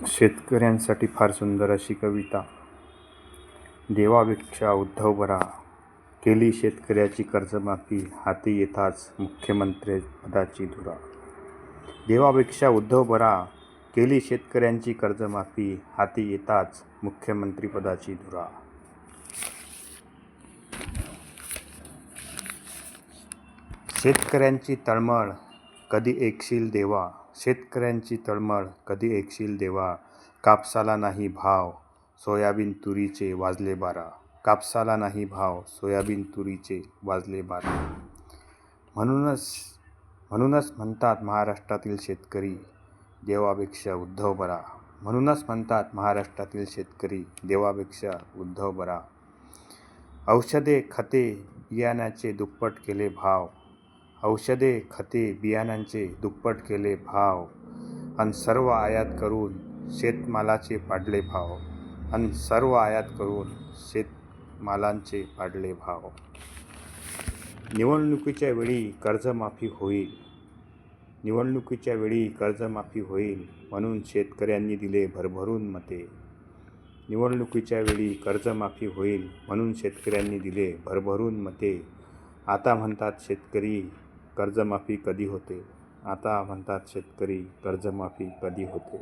शेतकऱ्यांसाठी फार सुंदर अशी कविता. देवापेक्षा उद्धव बरा, केली शेतकऱ्याची कर्जमाफी, हाती येताच मुख्यमंत्रीपदाची धुरा. देवापेक्षा उद्धव बरा, केली शेतकऱ्यांची कर्जमाफी, हाती येताच मुख्यमंत्रीपदाची धुरा. शेतकऱ्यांची तळमळ कधी ऐकशील देवा, शेतकऱ्यांची तळमळ कधी ऐकशील देवा. कापसाला नाही भाव, सोयाबीन तुरीचे वाजले 12. कापसाला नाही भाव, सोयाबीन तुरीचे वाजले 12. म्हणूनच म्हणतात महाराष्ट्रातील शेतकरी देवापेक्षा उद्धव बरा. म्हणूनच म्हणतात महाराष्ट्रातील शेतकरी देवापेक्षा उद्धव बरा. औषधे खते बियाण्याचे दुप्पट केले भाव, औषधे खते बियाण्यांचे दुप्पट केले भाव. अन सर्व आयात करून शेतमालाचे पाडले भाव, अन सर्व आयात करून शेतमालांचे पाडले भाव. निवडणुकीच्या वेळी कर्जमाफी होईल, निवडणुकीच्या वेळी कर्जमाफी होईल, म्हणून शेतकऱ्यांनी दिले भरभरून मते. निवडणुकीच्या वेळी कर्जमाफी होईल, म्हणून शेतकऱ्यांनी दिले भरभरून मते. आता म्हणतात शेतकरी कर्जमाफी कधी होते, आता म्हणतात शेतकरी कर्जमाफी कधी होते.